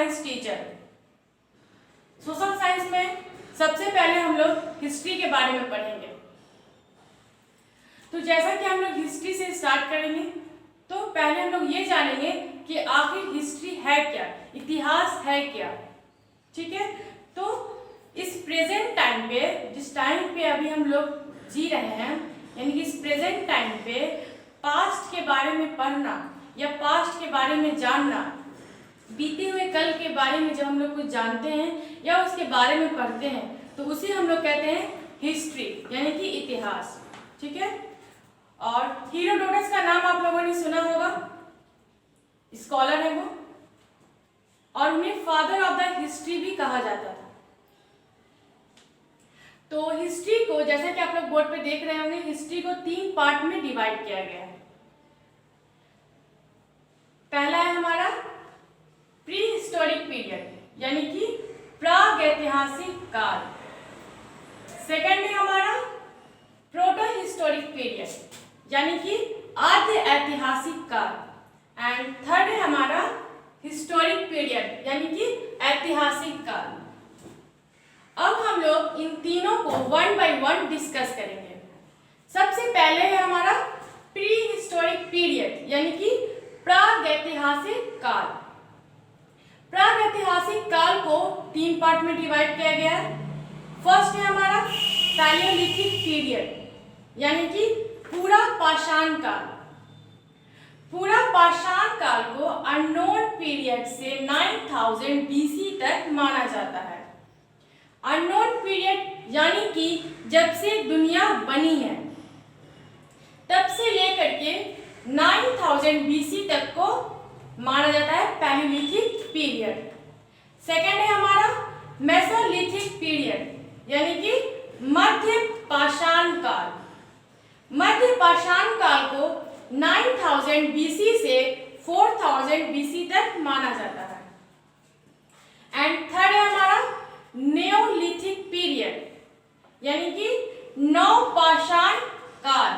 Science teacher. Social science में सबसे पहले हम लोग हिस्ट्री के बारे में पढ़ेंगे। तो जैसा कि हम लोग हिस्ट्री से स्टार्ट करेंगे, तो पहले हम लोग ये जानेंगे कि आखिर हिस्ट्री है क्या, इतिहास है क्या। ठीक है, तो इस प्रेजेंट टाइम पे, जिस टाइम पे अभी हम लोग जी रहे हैं, यानी कि इस प्रेजेंट टाइम पे पास्ट के बारे में पढ़ना या पास्ट के बारे में जानना, बीते हुए कल के बारे में जब हम लोग कुछ जानते हैं या उसके बारे में पढ़ते हैं तो उसे हम लोग कहते हैं हिस्ट्री, यानी कि इतिहास। ठीक है, और हेरोडोटस का नाम आप लोगों ने सुना होगा, स्कॉलर है वो, और उन्हें फादर ऑफ द हिस्ट्री भी कहा जाता था। तो हिस्ट्री को, जैसा कि आप लोग बोर्ड पे देख रहे होंगे, हिस्ट्री को 3 पार्ट में डिवाइड किया गया है। पहला है हमारा प्री हिस्टोरिक पीरियड, यानी कि प्रागैतिहासिक काल। सेकंड है हमारा प्रोटो हिस्टोरिक पीरियड, यानी कि आद्य ऐतिहासिक काल। एंड थर्ड है हमारा हिस्टोरिक पीरियड, यानी कि ऐतिहासिक काल। अब हम लोग इन तीनों को 1 बाय 1 डिस्कस करेंगे। सबसे पहले है हमारा प्री हिस्टोरिक पीरियड, यानी कि प्रागैतिहासिक काल। प्रागैतिहासिक काल को 3 पार्ट में डिवाइड किया गया है। फर्स्ट है हमारा पैलियोलिथिक पीरियड, यानी कि पूरा पाषाण काल। पूरा पाषाण काल को अननोन पीरियड से 9000 BC तक माना जाता है। अननोन पीरियड यानी कि जब से दुनिया बनी है तब से लेकर के 9000 BC तक को माना जाता है पैलियोलिथिक पीरियड। सेकंड है हमारा मेसोलिथिक पीरियड, यानी कि मध्य पाषाण काल। मध्य पाषाण काल को 9000 BC से 4000 BC तक माना जाता है। एंड थर्ड है हमारा नियोलिथिक पीरियड, यानी कि नवपाषाण काल।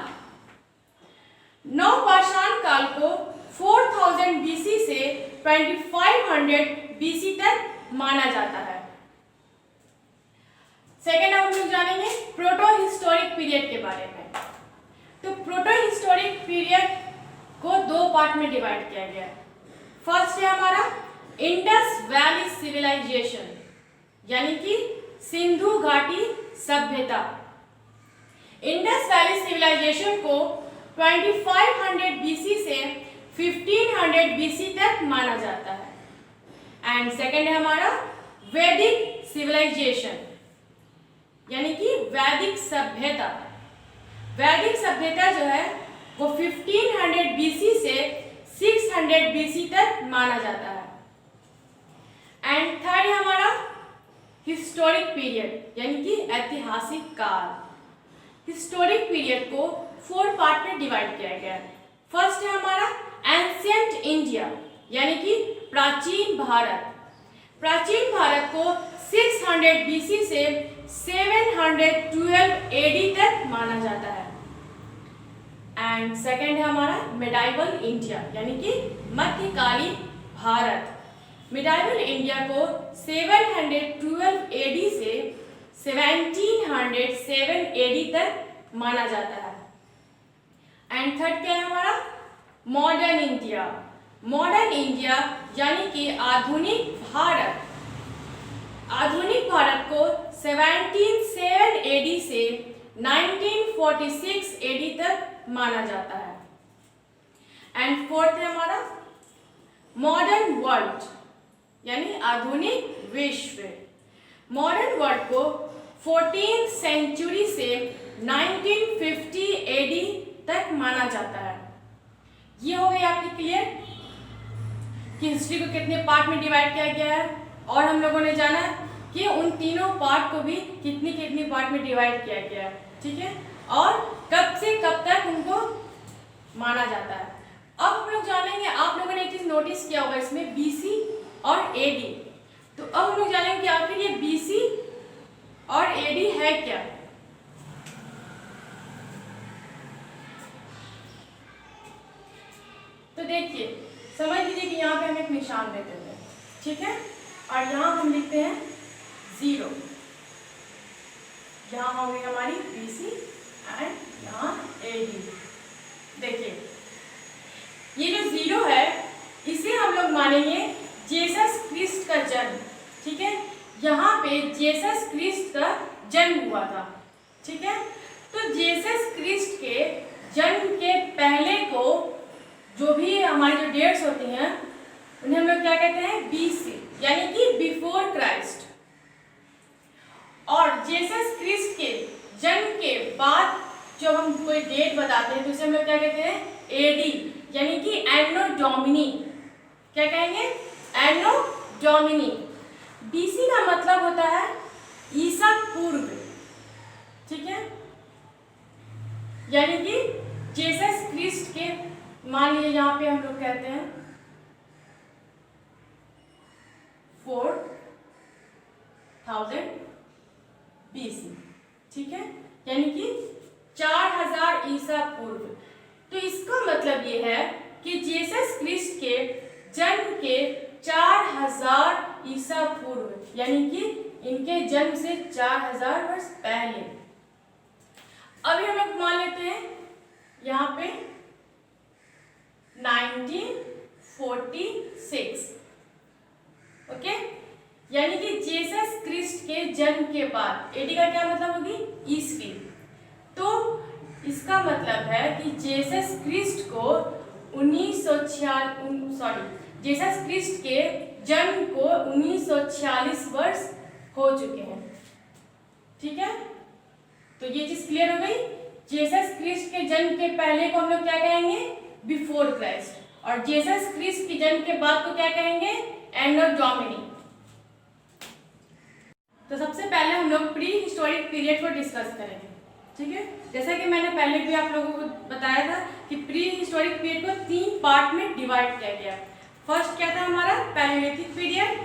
नवपाषाण काल को 4000 BC से 2500 BC तक माना जाता है। सेकेंड हम लोग जानेंगे प्रोटो हिस्टोरिक पीरियड के बारे में। तो प्रोटो हिस्टोरिक पीरियड को 2 पार्ट में डिवाइड किया गया है। फर्स्ट है हमारा इंडस वैली सिविलाइजेशन, यानी कि सिंधु घाटी सभ्यता। इंडस वैली सिविलाइजेशन को 2500 BC से 1500 BC तक माना जाता है। एंड सेकेंड है हमारा वैदिक सिविलाइजेशन, यानी कि वैदिक सभ्यता। वैदिक सभ्यता जो है वो 1500 BC से 600 BC तक माना जाता है। एंड थर्ड है हमारा हिस्टोरिक पीरियड, यानी कि ऐतिहासिक काल। हिस्टोरिक पीरियड को 4 पार्ट में डिवाइड किया गया है। फर्स्ट है हमारा एंशिएंट इंडिया, यानी कि प्राचीन भारत। प्राचीन भारत को 600 BC से 712 AD तक माना जाता है। एंड सेकेंड है हमारा मिडाइवल इंडिया, यानी कि मध्यकालीन भारत। मिडाइवल इंडिया को 712 AD से 1707 AD तक माना जाता है। एंड थर्ड क्या है हमारा मॉडर्न इंडिया। मॉडर्न इंडिया यानी कि आधुनिक भारत। आधुनिक भारत को 177 AD से 1946 AD तक माना जाता है। एंड फोर्थ है हमारा मॉडर्न वर्ल्ड, यानी आधुनिक विश्व। मॉडर्न वर्ल्ड को 14th सेंचुरी से 1950 AD तक माना जाता है। ये हो गई आपकी क्लियर कि हिस्ट्री को कितने पार्ट में डिवाइड किया गया है, और हम लोगों ने जाना कि उन तीनों पार्ट को भी कितनी कितनी पार्ट में डिवाइड किया गया है। ठीक है, और कब से कब तक उनको माना जाता है। अब हम लोग जानेंगे, आप लोगों ने एक चीज नोटिस किया होगा इसमें, BC और AD। तो अब हम लोग जानेंगे कि आखिर ये BC और AD है क्या। तो देखिए, समझ लीजिए कि यहाँ पे हम एक निशान देते हैं। ठीक है, और यहाँ हम लिखते हैं 0। यहाँ होगी हमारी BC एंड यहाँ AD। देखिए ये जो 0 है इसे हम लोग मानेंगे जीसस क्रिस्ट का जन्म। ठीक है, यहाँ पे जीसस क्रिस्ट का जन्म हुआ था। ठीक है, तो जीसस क्रिस्ट के जन्म के पहले को जो भी हमारी जो डेट्स होती हैं उन्हें हम लोग क्या कहते हैं, BC, यानी कि बिफोर क्राइस्ट। और जीसस क्रिस्ट के जन्म के बाद जो हम कोई डेट बताते हैं तो उसे हम लोग क्या कहते हैं, AD, यानी कि एनो डोमिनी। क्या कहेंगे, एनो डोमिनी। BC का मतलब होता है ईसा पूर्व। ठीक है, यानी कि जीसस क्रिस्ट के, मान लीजिए यहाँ पे हम लोग कहते हैं 4000 BC। ठीक है, यानी कि 4000 ईसा पूर्व। तो इसका मतलब ये है कि जीसस क्रिस्ट के जन्म के 4000 ईसा पूर्व, यानी कि इनके जन्म से 4000 वर्ष पहले। अभी हम लोग मान लेते हैं यहाँ पे 1946। ओके, यानी कि जीसस क्रिस्ट के जन्म के बाद, AD का क्या मतलब होगी, ईस्वी। तो इसका मतलब है कि जीसस क्रिस्ट को जीसस क्रिस्ट के जन्म को 1946 वर्ष हो चुके हैं। ठीक है, तो ये चीज क्लियर हो गई। जीसस क्रिस्ट के जन्म के पहले को हम लोग क्या कहेंगे, बिफोर क्राइस्ट, और जीसस क्रिस्ट के जन्म के बाद को क्या कहेंगे, एनो डोमिनी। तो सबसे पहले हम लोग प्री हिस्टोरिक पीरियड को डिस्कस करेंगे। ठीक है, जैसा कि मैंने पहले भी आप लोगों को बताया था कि प्री हिस्टोरिक पीरियड को 3 पार्ट में डिवाइड किया गया। फर्स्ट क्या था हमारा, Palaeolithic period,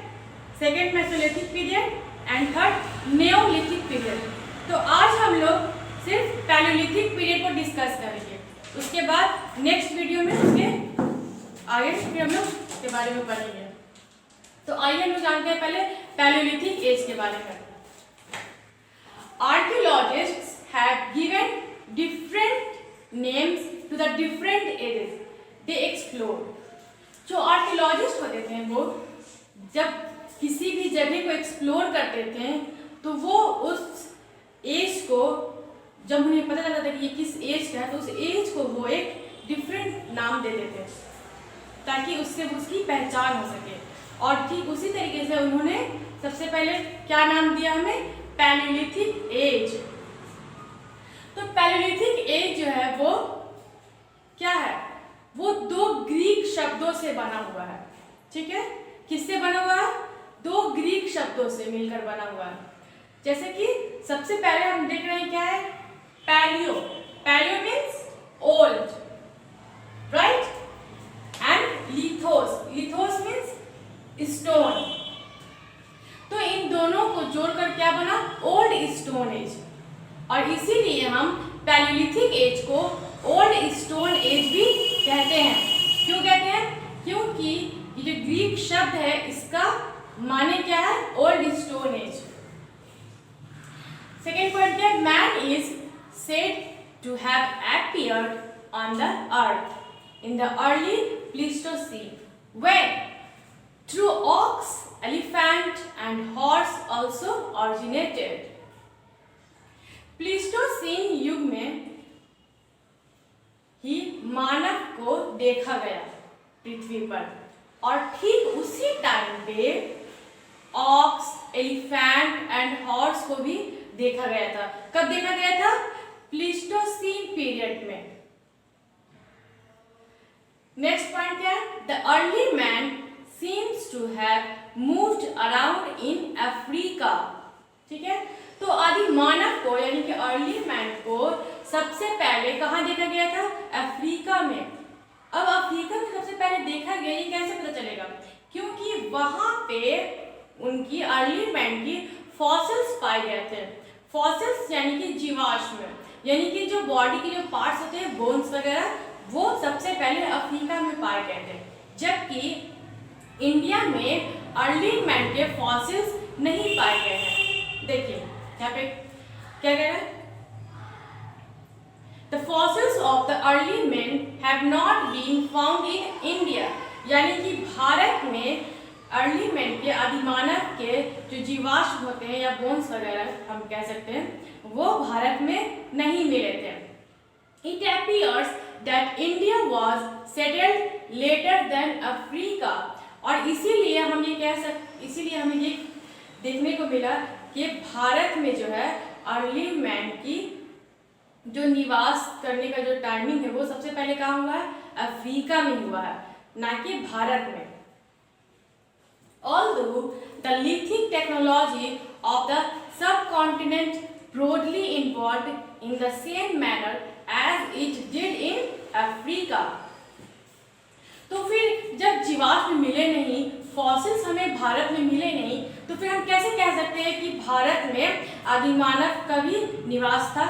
second Mesolithic period and third Neolithic period. तो आज हम लोग सिर्फ पैलियोलिथिक पीरियड को डिस्कस करेंगे, उसके बाद नेक्स्ट वीडियो में उसके आगे फिर हम लोग इसके बारे में पढ़ेंगे। तो आइए हम लोग जानते हैं पहले पैलियोलिथिक एज के बारे में। Archaeologists have given different names to the different ages they explored। जो आर्कियोलॉजिस्ट होते थे वो जब किसी भी जगह को एक्सप्लोर करते थे तो वो उस एज को, जब उन्हें पता चलता था कि ये किस एज का है, तो उस एज को वो एक डिफरेंट नाम दे देते ताकि उससे उसकी पहचान हो सके। और ठीक उसी तरीके से उन्होंने सबसे पहले क्या नाम दिया हमें, पैलियोलिथिक एज। तो पैलियोलिथिक एज जो है वो क्या है, वो 2 ग्रीक शब्दों से बना हुआ है। ठीक है, किससे बना हुआ है, 2 ग्रीक शब्दों से मिलकर बना हुआ है। जैसे कि सबसे पहले हम देख रहे हैं क्या है, palaeo. Palaeo means old, right, and lithos. Lithos means stone. तो इन दोनों को जोड़कर क्या बना, ओल्ड स्टोन एज। और इसीलिए हम पैलियोलिथिक एज को ओल्ड स्टोन एज भी कहते हैं। क्यों कहते हैं, क्योंकि ये जो ग्रीक शब्द है इसका माने क्या है, old stone age. Second point क्या है, man is said to have appeared on the earth in the early Pleistocene when through ox, elephant and horse also originated. Pleistocene युग में ही मानव को देखा गया पृथ्वी पर, और ठीक उसी टाइम पे ऑक्स, एलिफेंट एंड हॉर्स को भी देखा गया था। कब देखा गया था, प्लीस्टोसीन पीरियड में। नेक्स्ट पॉइंट क्या है, the early man seems to have moved around in Africa. ठीक है, तो आदि मानव को यानी कि अर्ली मैन को सबसे पहले कहाँ देखा गया था, अफ्रीका में। अब अफ्रीका में सबसे पहले देखा गया, ये कैसे पता चलेगा, क्योंकि वहां पे उनकी अर्ली मैन की फॉसिल्स पाए गए थे। फॉसिल्स यानी कि जीवाश्म, यानी कि जो बॉडी के जो पार्ट्स होते हैं, बोन्स वगैरह, वो सबसे पहले अफ्रीका में पाए गए थे। जबकि इंडिया में अर्ली मैन के फॉसिल्स नहीं पाए गए हैं। देखिए यहाँ पे क्या कह रहा है, the fossils of the early man have not been found in India, यानी कि भारत में अर्ली मैन के आदिमानव के जो जीवाश्म होते हैं या बोन्स वगैरह हम कह सकते हैं वो भारत में नहीं मिले थे। It appears that India was settled later than Africa, और इसीलिए हमें ये देखने को मिला कि भारत में जो है अर्ली मैन की जो निवास करने का जो टाइमिंग है वो सबसे पहले कहाँ हुआ है, अफ्रीका में हुआ है, ना कि भारत में। Although the lithic technology of the subcontinent broadly evolved in the same manner as it did in Africa, तो फिर जब जीवाश्म मिले नहीं, फॉसिल्स हमें भारत में मिले नहीं, तो फिर हम कैसे कह सकते हैं कि भारत में आदिमानव का भी निवास था।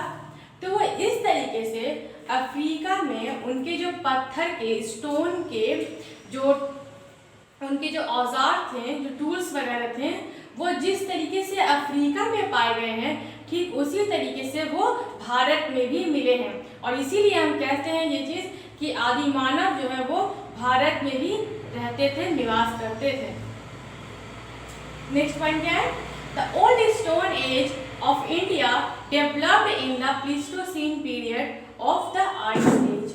तो वो इस तरीके से अफ्रीका में उनके जो पत्थर के, स्टोन के जो उनके जो औजार थे, जो टूल्स वगैरह थे, वो जिस तरीके से अफ्रीका में पाए गए हैं ठीक उसी तरीके से वो भारत में भी मिले हैं, और इसीलिए हम कहते हैं ये चीज़ कि आदिमानव जो है वो भारत में भी रहते थे, निवास करते थे। नेक्स्ट पॉइंट क्या है, the old stone age of India developed in the Pleistocene period of the ice age.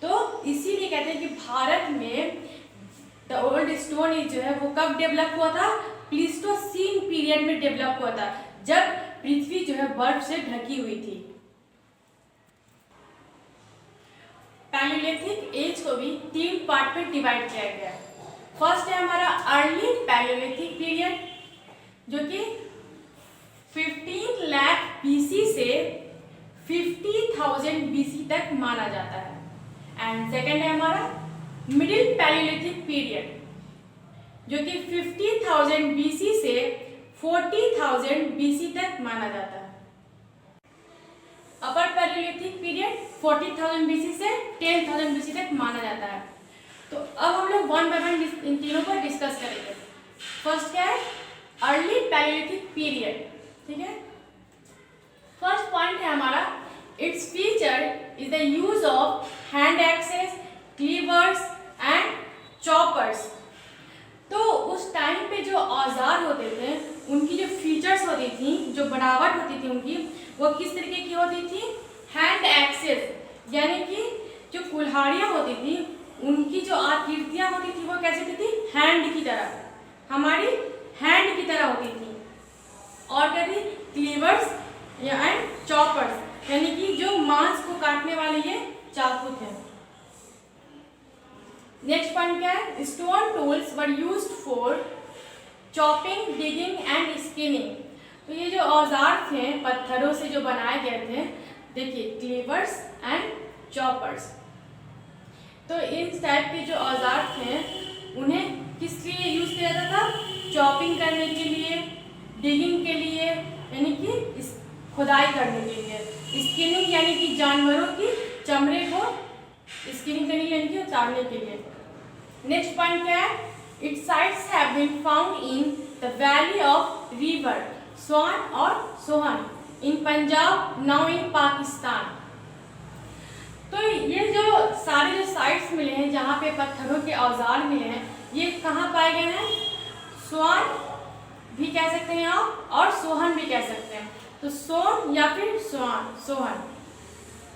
तो इसीलिए कहते हैं कि भारत में द ओल्ड स्टोन एज जो है वो कब डेवलप हुआ था, प्लीस्टोसीन पीरियड में डेवलप हुआ था, जब पृथ्वी जो है बर्फ से ढकी हुई थी। पैलियोलिथिक एज को भी 3 पार्ट में डिवाइड किया गया है। फर्स्ट है हमारा अर्ली पैलियोलिथिक पीरियड, जो कि 15 लाख बीसी से 50,000 बीसी तक माना जाता है। एंड सेकेंड है हमारा मिडिल पैलियोलिथिक पीरियड, जो कि 50,000 बीसी से 40,000 बीसी तक माना जाता है। अपर पैलियोलिथिक पीरियड 40,000 बीसी से 10,000 बीसी तक माना जाता है। तो अब हम लोग वन बाय वन इन तीनों पर डिस्कस करेंगे। फर्स्ट क्या है, अर्ली पैलियोलिथिक पीरियड, ठीक है। फर्स्ट पॉइंट है हमारा, its feature is the use of hand axes, cleavers and choppers. तो उस टाइम पे जो औजार होते थे उनकी जो फीचर्स होती थी, जो बनावट होती थी उनकी, वो किस तरीके की होती थी, हैंड एक्सेस, यानी कि जो कुल्हाड़ियाँ होती थी उनकी जो आकृतियाँ होती थी वो कैसी होती थी, हैंड की तरह, हमारी हैंड की तरह होती थी। और क्या थी, क्लीवर्स या एंड चॉपर्स, यानी कि जो मांस को काटने वाले ये चाकू थे। नेक्स्ट पॉइंट क्या है, stone tools were used for chopping, digging and skinning. तो ये जो औजार थे पत्थरों से जो बनाए गए थे, देखिए क्लीवर्स एंड चॉपर्स। तो इन टाइप के जो औजार थे उन्हें किस लिए यूज किया जाता था, चॉपिंग करने के लिए, डिगिंग के लिए यानी कि खुदाई करने के लिए, स्किनिंग यानी कि जानवरों की चमड़े को स्किनिंग करने यानी कि उतारने के लिए। नेक्स्ट पॉइंट क्या है, its sites have been found in the valley of river Soan और Sohan in Punjab, now in Pakistan. तो ये जो सारे जो साइट्स मिले हैं जहाँ पे पत्थरों के औजार मिले हैं, ये कहाँ पाए गए हैं, स्वान भी कह सकते हैं आप और सोहन भी कह सकते हैं। तो सोन या फिर सोहन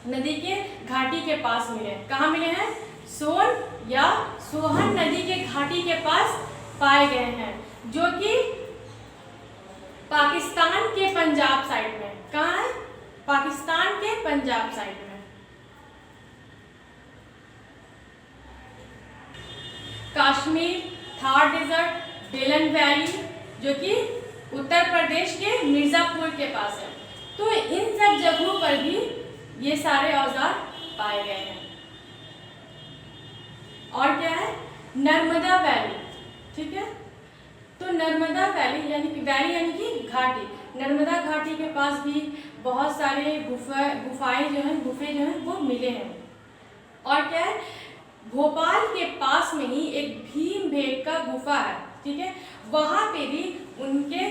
नदी के घाटी के पास मिले। कहाँ मिले हैं, सोन या सोहन नदी के घाटी के पास पाए गए हैं, जो कि पाकिस्तान के पंजाब साइड में। कहाँ है, पाकिस्तान के पंजाब साइड में। कश्मीर, थार डेजर्ट, बेलन वैली, जो कि उत्तर प्रदेश के मिर्जापुर के पास है। तो इन सब जगहों पर भी ये सारे औजार पाए गए हैं। और क्या है, नर्मदा वैली, ठीक है। तो नर्मदा वैली यानी कि घाटी, नर्मदा घाटी के पास भी बहुत सारे गुफे जो हैं वो मिले हैं। और क्या है, भोपाल के पास में ही एक भीमबेटका गुफा है, ठीक है, वहाँ पे भी उनके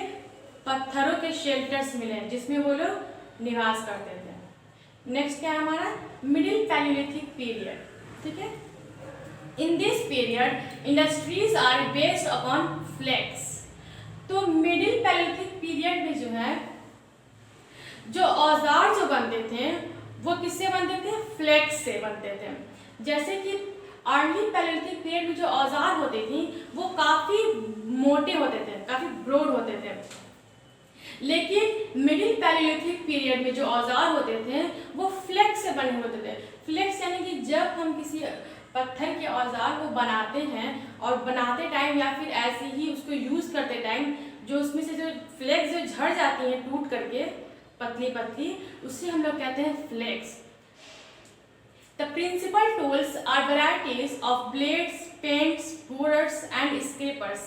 पत्थरों के शेल्टर्स मिले जिसमें वो लोग निवास करते थे। नेक्स्ट क्या है हमारा मिडिल पैलियोलिथिक पीरियड, ठीक है। In this period industries are based upon flakes. तो मिडिल पैलियोलिथिक पीरियड में जो है जो औजार जो बनते थे वो किससे बनते थे, फ्लेक्स से बनते थे। जैसे कि अर्ली पैलियोलिथिक पीरियड में जो औजार होते थे वो काफ़ी मोटे होते थे, काफ़ी ब्रॉड होते थे, लेकिन मिडिल पैलियोलिथिक पीरियड में जो औजार होते थे वो फ्लेक्स से बने होते थे। फ्लेक्स यानी कि जब हम किसी पत्थर के औजार को बनाते हैं और बनाते टाइम या फिर ऐसे ही उसको यूज़ करते टाइम जो उसमें से जो फ्लेक्स जो झड़ जाती हैं टूट करके पतली पतली, उससे हम लोग कहते हैं flex. The principal tools are varieties of blades, paints, borers and scrapers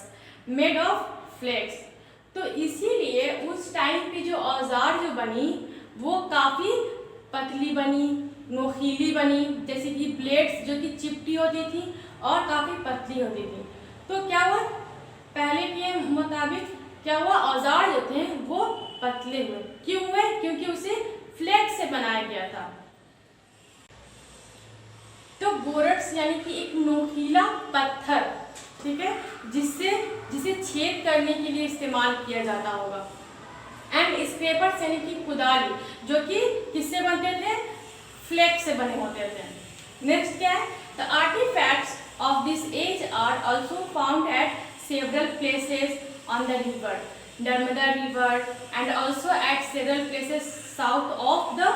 made of flax। तो इसीलिए उस टाइम पे जो औजार जो बनी वो काफ़ी पतली बनी, नोकीली बनी, जैसे कि ब्लेड्स जो कि चिपटी होती थी और काफ़ी पतली होती थी। तो क्या हुआ, पहले के मुताबिक क्या हुआ, औजार जो थे वो पतले हुए। क्यों हुए, क्योंकि उसे फ्लेक्स से बनाया गया था। तो बोरट्स यानी कि एक नोकीला पत्थर, ठीक है, जिसे छेद करने के लिए इस्तेमाल किया जाता होगा। एंड स्क्रेपर्स यानी कि कुदाली जो कि किससे बनते थे, फ्लेक्स से बने होते थे। नेक्स्ट क्या है, the artefacts of this age are also found at several places on the river Narmada river and also at several places south of the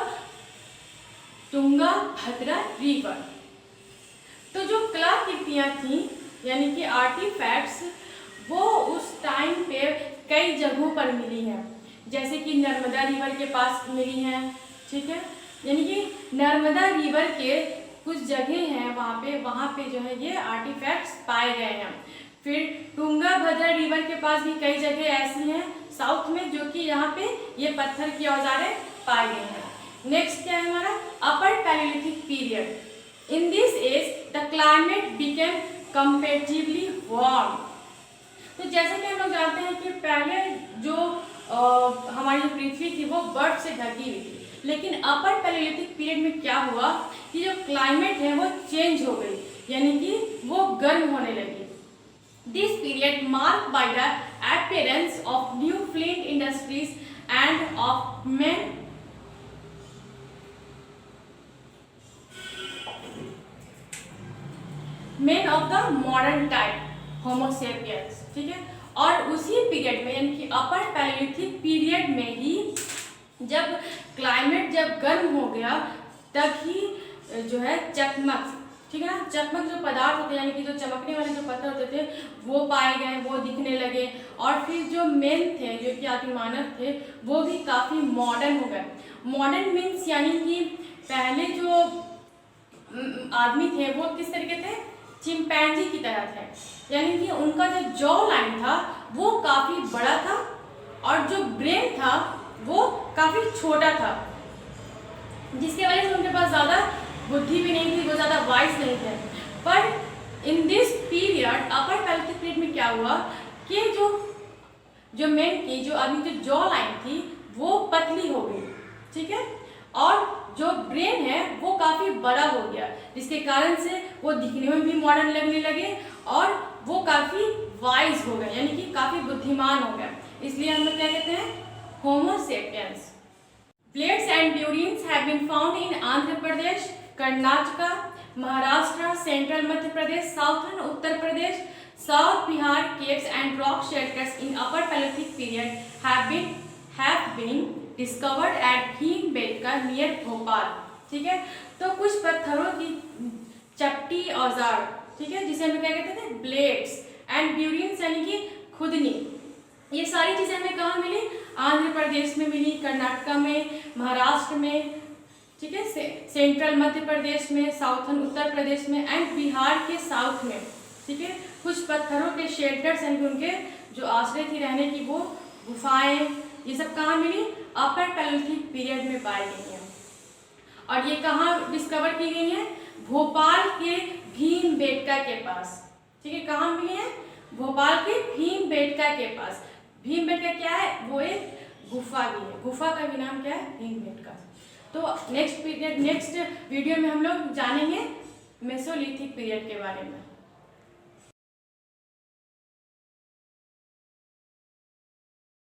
Tunga Bhadra river. तो जो कलाकृतियाँ थी यानी कि आर्टिफैक्ट्स वो उस टाइम पे कई जगहों पर मिली हैं, जैसे कि नर्मदा रिवर के पास मिली हैं, ठीक है, यानी कि नर्मदा रिवर के कुछ जगह हैं वहाँ पे जो है ये आर्टिफैक्ट्स पाए गए हैं। फिर तुंगा भद्रा रिवर के पास भी कई जगह ऐसी हैं साउथ में जो कि यहाँ पे ये पत्थर की औजारें पाई गई हैं। नेक्स्ट क्या है हमारा अपर palaeolithic period. In this age, the climate became comparatively warm। तो जैसे कि हम लोग जानते हैं कि पहले जो हमारी जो पृथ्वी थी वो बर्फ से ढकी हुई थी, लेकिन अपर पैलियोलिथिक पीरियड में क्या हुआ कि जो क्लाइमेट है वो चेंज हो गई, यानी कि वो गर्म होने लगी। This period marked by the appearance of new flint industries end of main of the modern type homo sapiens, ठीक है। और उसी पीरियड में यानी कि अपर पैलियोलिथिक पीरियड में ही जब क्लाइमेट जब गर्म हो गया तब ही जो है चकमक, ठीक है ना, चकमक जो पदार्थ होते हैं यानी कि जो चमकने वाले जो पत्थर होते थे वो पाए गए, वो दिखने लगे। और फिर जो मेन थे जो कि आदि मानव थे वो भी काफ़ी मॉडर्न हो गए। मॉडर्न मीन्स यानी कि पहले जो आदमी थे वो किस तरीके थे, चिंपैंजी की तरह थे, यानी कि उनका जो जॉ लाइन था वो काफ़ी बड़ा था और जो ब्रेन था वो काफ़ी छोटा था, जिसकी वजह से उनके पास ज़्यादा बुद्धि भी नहीं थी, वो ज़्यादा वाइज नहीं थे। पर इन this period upper palaeolithic period में क्या हुआ कि जो मेन की जो अभी जो जॉ लाइन थी वो पतली हो गई, ठीक है, और जो ब्रेन है वो काफ़ी बड़ा हो गया, जिसके कारण से वो दिखने में भी मॉडर्न लगने लगे और वो काफ़ी वाइज हो गए, यानी कि काफ़ी बुद्धिमान हो गए। इसलिए हम लोग क्या कहते हैं, homo sapiens. Plates and burins have been found in Andhra Pradesh, Karnataka, Maharashtra, central Madhya Pradesh, southern Uttar Pradesh, south Bihar. Caves and rock shelters in upper palaeolithic period have been discovered at Bhimbetka near Bhopal, ठीक है। तो कुछ पत्थरों की चपटी औजार, ठीक है, जिसे हम क्या कहते थे, ब्लेड्स एंड ब्यूरीन्स यानी कि खुदनी, ये सारी चीज़ें हमें कहाँ मिली, आंध्र प्रदेश में मिली, कर्नाटका में, महाराष्ट्र में, ठीक है, सेंट्रल मध्य प्रदेश में, साउथर्न उत्तर प्रदेश में एंड बिहार के साउथ में, ठीक है। कुछ पत्थरों के शेल्टर्स यानी कि उनके जो आश्रय थी रहने की वो गुफाएं, ये सब कहाँ मिली, अपर पैलियोलिथिक पीरियड में पाई गई हैं। और ये कहाँ डिस्कवर की गई हैं, भोपाल के भीमबेटका के पास, ठीक है। ठीक है, कहाँ मिली है? भोपाल के भीमबेटका के पास। भीमबेटका क्या है? वो एक गुफा भी है, गुफा का भी नाम क्या है? भीमबेटका। तो नेक्स्ट वीडियो में हम लोग जानेंगे मेसोलिथिक पीरियड के बारे में।